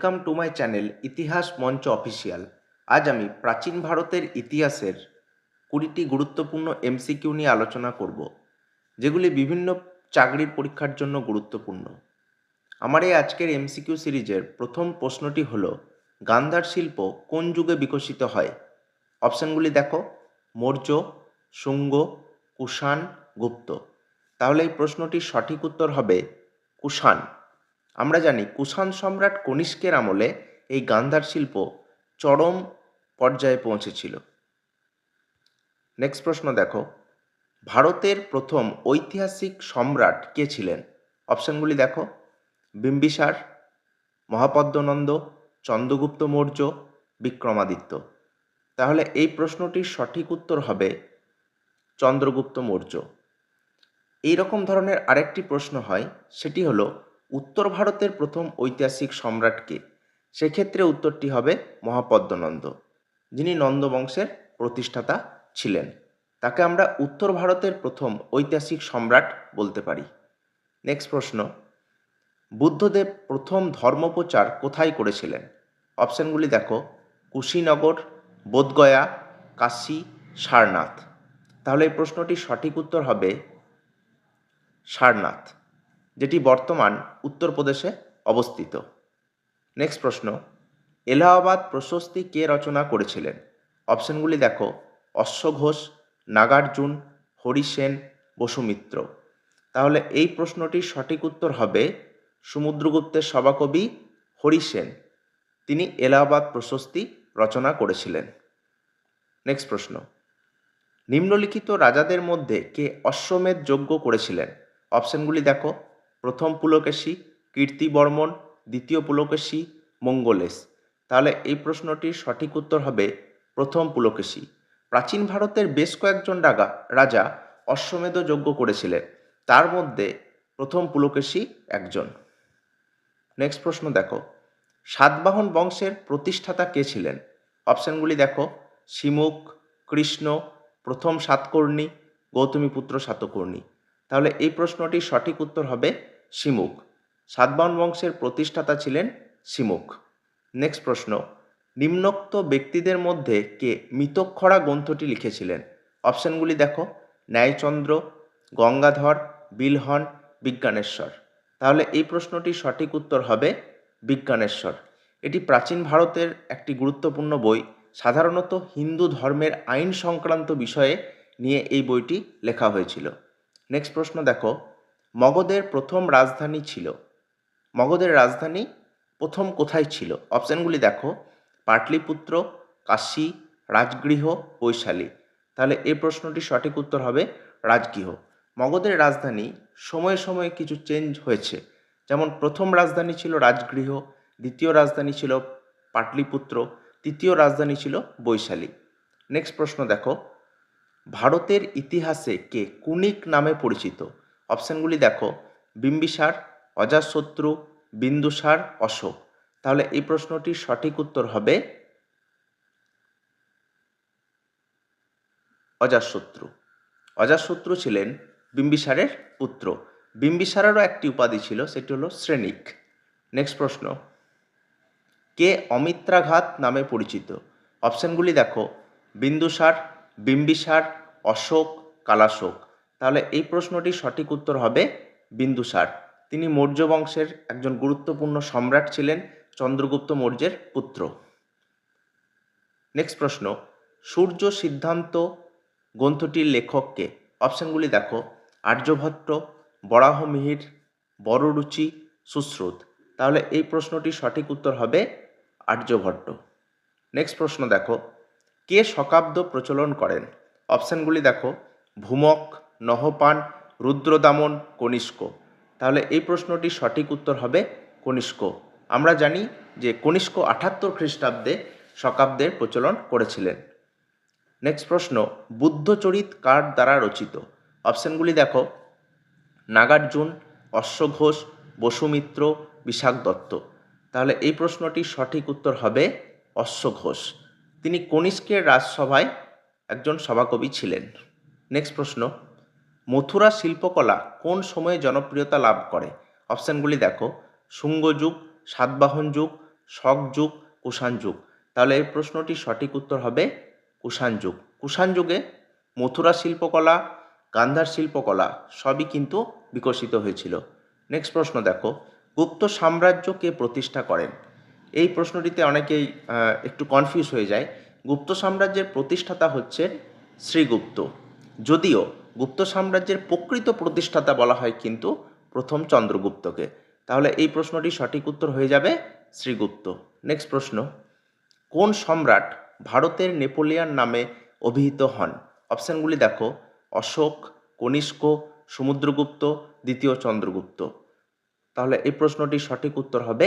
Welcome to my channel ইতিহাস মঞ্চ official. আজ আমি প্রাচীন ভারতের ইতিহাসের 20টি গুরুত্বপূর্ণ এমসিকিউ নিয়ে আলোচনা করব, যেগুলি বিভিন্ন চাকরির পরীক্ষার জন্য গুরুত্বপূর্ণ। আমার এই আজকের এমসিকিউ সিরিজের প্রথম প্রশ্নটি হল, গান্ধার শিল্প কোন যুগে বিকশিত হয়? অপশানগুলি দেখো: মৌর্য, শুঙ্গ, কুষাণ, গুপ্ত। তাহলে এই প্রশ্নটির সঠিক উত্তর হবে কুষাণ। আমরা জানি কুষাণ সম্রাট কনিষ্কের আমলে এই গান্ধার শিল্প চরম পর্যায়ে পৌঁছেছিল। নেক্সট প্রশ্ন দেখো, ভারতের প্রথম ঐতিহাসিক সম্রাট কে ছিলেন? অপশানগুলি দেখো: বিম্বিসার, মহাপদ্মনন্দ, চন্দ্রগুপ্ত মৌর্য, বিক্রমাদিত্য। তাহলে এই প্রশ্নটির সঠিক উত্তর হবে চন্দ্রগুপ্ত মৌর্য। এই রকম ধরনের আরেকটি প্রশ্ন হয়, সেটি হলো উত্তর ভারতের প্রথম ঐতিহাসিক সম্রাট কে? সেক্ষেত্রে উত্তরটি হবে মহাপদ্মনন্দ, যিনি নন্দ বংশের প্রতিষ্ঠাতা ছিলেন। তাকে আমরা উত্তর ভারতের প্রথম ঐতিহাসিক সম্রাট বলতে পারি। নেক্সট প্রশ্ন, বুদ্ধদেব প্রথম ধর্মপ্রচার কোথায় করেছিলেন? অপশানগুলি দেখো: কুশীনগর, বোধগয়া, কাশী, সারনাথ। তাহলে এই প্রশ্নটির সঠিক উত্তর হবে সারনাথ, যেটি বর্তমান উত্তরপ্রদেশে অবস্থিত। নেক্সট প্রশ্ন, এলাহাবাদ প্রশস্তি কে রচনা করেছিলেন? অপশানগুলি দেখো: অশ্বঘোষ, নাগার্জুন, হরিসেন, বসুমিত্র। তাহলে এই প্রশ্নটির সঠিক উত্তর হবে সমুদ্রগুপ্তের সভাকবি হরিসেন। তিনি এলাহাবাদ প্রশস্তি রচনা করেছিলেন। নেক্সট প্রশ্ন, নিম্নলিখিত রাজাদের মধ্যে কে অশ্বমেধ যজ্ঞ করেছিলেন? অপশানগুলি দেখো: প্রথম পুলকেশী, কীর্তিবর্মন, দ্বিতীয় পুলকেশী, মঙ্গলেশ। তাহলে এই প্রশ্নটির সঠিক উত্তর হবে প্রথম পুলকেশী। প্রাচীন ভারতের বেশ কয়েকজন রাজা অশ্বমেধ যজ্ঞ করেছিলেন, তার মধ্যে প্রথম পুলকেশী একজন। নেক্সট প্রশ্ন দেখো, সাতবাহন বংশের প্রতিষ্ঠাতা কে ছিলেন? অপশানগুলি দেখো: শিমুখ, কৃষ্ণ, প্রথম সাতকর্ণী, গৌতমীপুত্র সাতকর্ণী। তাহলে এই প্রশ্নটির সঠিক উত্তর হবে শিমুখ। সাতবাহন বংশের প্রতিষ্ঠাতা ছিলেন শিমুখ। নেক্সট প্রশ্ন, নিম্নোক্ত ব্যক্তিদের মধ্যে কে মিতক্ষরা গ্রন্থটি লিখেছিলেন? অপশানগুলি দেখো: ন্যায়চন্দ্র, গঙ্গাধর, বিলহন, বিজ্ঞানেশ্বর। তাহলে এই প্রশ্নটির সঠিক উত্তর হবে বিজ্ঞানেশ্বর। এটি প্রাচীন ভারতের একটি গুরুত্বপূর্ণ বই। সাধারণত হিন্দু ধর্মের আইন সংক্রান্ত বিষয়ে নিয়ে এই বইটি লেখা হয়েছিল। নেক্সট প্রশ্ন দেখো, মগধের প্রথম রাজধানী ছিল, মগধের রাজধানী প্রথম কোথায় ছিল? অপশানগুলি দেখো: পাটলিপুত্র, কাশী, রাজগৃহ, বৈশালী। তাহলে এই প্রশ্নটির সঠিক উত্তর হবে রাজগৃহ। মগধের রাজধানী সময়ে সময়ে কিছু চেঞ্জ হয়েছে, যেমন প্রথম রাজধানী ছিল রাজগৃহ, দ্বিতীয় রাজধানী ছিল পাটলিপুত্র, তৃতীয় রাজধানী ছিল বৈশালী। নেক্সট প্রশ্ন দেখো, ভারতের ইতিহাসে কে কুনিক নামে পরিচিত? অপশানগুলি দেখো: বিম্বিসার, অজাতশত্রু, বিন্দুসার, অশোক। তাহলে এই প্রশ্নটির সঠিক উত্তর হবে অজাতশত্রু। অজাতশত্রু ছিলেন বিম্বিসারের পুত্র। বিম্বিসারেরও একটি উপাধি ছিল, সেটি হলো শ্রেণিক। নেক্সট প্রশ্ন, কে অমিত্রাঘাত নামে পরিচিত? অপশানগুলি দেখো: বিন্দুসার, বিম্বিসার, অশোক, কালাশোক। তাহলে এই প্রশ্নটির সঠিক উত্তর হবে বিন্দুসার। তিনি মৌর্য বংশের একজন গুরুত্বপূর্ণ সম্রাট ছিলেন, চন্দ্রগুপ্ত মৌর্যের পুত্র। নেক্সট প্রশ্ন, সূর্য সিদ্ধান্ত গ্রন্থটির লেখককে? অপশানগুলি দেখো: আর্যভট্ট, বরাহমিহির, বড়রুচি, সুশ্রুত। তাহলে এই প্রশ্নটির সঠিক উত্তর হবে আর্যভট্ট। নেক্সট প্রশ্ন দেখো, কে শকাব্দ প্রচলন করেন? অপশানগুলি দেখো: ভূমক, নহপান, রুদ্রদামন, কনিষ্ক। তাহলে এই প্রশ্নটির সঠিক উত্তর হবে কনিষ্ক। আমরা জানি যে কনিষ্ক 78 খ্রিস্টাব্দে শকাব্দের প্রচলন করেছিলেন। নেক্সট প্রশ্ন, বুদ্ধচরিত কার দ্বারা রচিত? অপশানগুলি দেখো: নাগার্জুন, অশ্বঘোষ, বসুমিত্র, বিশাখ দত্ত। তাহলে এই প্রশ্নটির সঠিক উত্তর হবে অশ্বঘোষ। তিনি কনিষ্কের রাজসভায় একজন সভাকবি ছিলেন। নেক্সট প্রশ্ন, মথুরা শিল্পকলা কোন সময়ে জনপ্রিয়তা লাভ করে? অপশানগুলি দেখো: শুঙ্গ যুগ, সাতবাহন যুগ, শক যুগ, কুষাণ যুগ? তাহলে এই প্রশ্নটির সঠিক উত্তর হবে কুষাণ যুগ। কুষাণ যুগে মথুরা শিল্পকলা, গান্ধার শিল্পকলা সবই কিন্তু বিকশিত হয়েছিল। নেক্সট প্রশ্ন দেখো, গুপ্ত সাম্রাজ্য কে প্রতিষ্ঠা করেন? এই প্রশ্নটিতে অনেকেই একটু কনফিউজ হয়ে যায়। গুপ্ত সাম্রাজ্যের প্রতিষ্ঠাতা হচ্ছেন শ্রীগুপ্ত, যদিও গুপ্ত সাম্রাজ্যের প্রকৃত প্রতিষ্ঠাতা বলা হয় কিন্তু প্রথম চন্দ্রগুপ্তকে। তাহলে এই প্রশ্নটি সঠিক উত্তর হয়ে যাবে শ্রীগুপ্ত। নেক্সট প্রশ্ন, কোন সম্রাট ভারতের নেপোলিয়ান নামে অভিহিত হন? অপশানগুলি দেখো, অশোক, কনিষ্ক, সমুদ্রগুপ্ত, দ্বিতীয় চন্দ্রগুপ্ত। তাহলে এই প্রশ্নটির সঠিক উত্তর হবে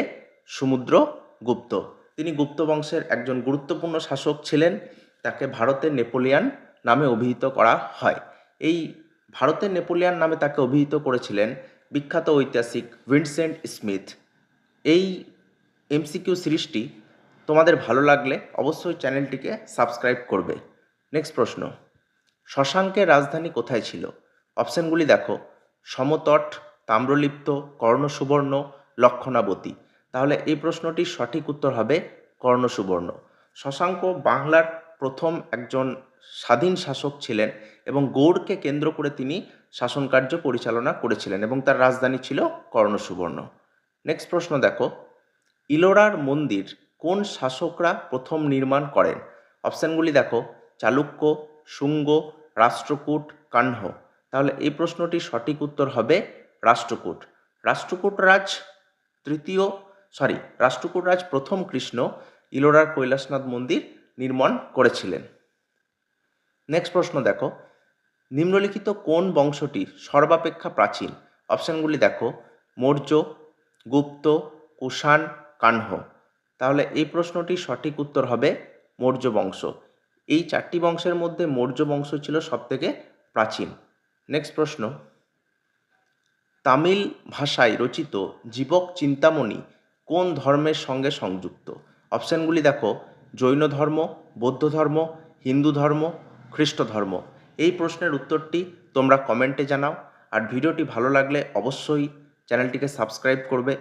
সমুদ্রগুপ্ত। তিনি গুপ্ত বংশের একজন গুরুত্বপূর্ণ শাসক ছিলেন, তাকে ভারতের নেপোলিয়ান নামে অভিহিত করা হয়। এই ভারতের নেপোলিয়ান নামে তাকে অভিহিত করেছিলেন বিখ্যাত ঐতিহাসিক ভিনসেন্ট স্মিথ। এই এমসিকিউ সিরিজটি তোমাদের ভালো লাগলে অবশ্যই চ্যানেলটিকে সাবস্ক্রাইব করবে। নেক্সট প্রশ্ন, শশাঙ্কের রাজধানী কোথায় ছিল? অপশানগুলি দেখো, সমতট, তাম্রলিপ্ত, কর্ণসুবর্ণ, লক্ষণাবতী। তাহলে এই প্রশ্নটির সঠিক উত্তর হবে কর্ণসুবর্ণ। শশাঙ্ক বাংলার প্রথম একজন স্বাধীন শাসক ছিলেন এবং গৌড়কে কেন্দ্র করে তিনি শাসনকার্য পরিচালনা করেছিলেন এবং তার রাজধানী ছিল কর্ণসুবর্ণ। নেক্সট প্রশ্ন দেখো, ইলোরার মন্দির কোন শাসকরা প্রথম নির্মাণ করেন? অপশানগুলি দেখো, চালুক্য, শুঙ্গ, রাষ্ট্রকূট, কাহ্ন। তাহলে এই প্রশ্নটির সঠিক উত্তর হবে রাষ্ট্রকূট। রাষ্ট্রকূট রাজ প্রথম কৃষ্ণ ইলোরার কৈলাসনাথ মন্দির নির্মাণ করেছিলেন। নেক্সট প্রশ্ন দেখো, নিম্নলিখিত কোন বংশটি সর্বাপেক্ষা প্রাচীন? অপশানগুলি দেখো, মৌর্য, গুপ্ত, কুষাণ, কাহ্ন। তাহলে এই প্রশ্নটির সঠিক উত্তর হবে মৌর্য বংশ। এই চারটি বংশের মধ্যে মৌর্য বংশ ছিল সবথেকে প্রাচীন। নেক্সট প্রশ্ন, তামিল ভাষায় রচিত জীবক চিন্তামণি কোন ধর্মের সঙ্গে সংযুক্ত? অপশানগুলি দেখো, জৈন ধর্ম, বৌদ্ধ ধর্ম, হিন্দু ধর্ম, খ্রিস্ট ধর্ম। এই প্রশ্নের উত্তরটি তোমরা কমেন্টে জানাও। আর ভিডিওটি ভালো লাগলে অবশ্যই চ্যানেলটিকে সাবস্ক্রাইব করবে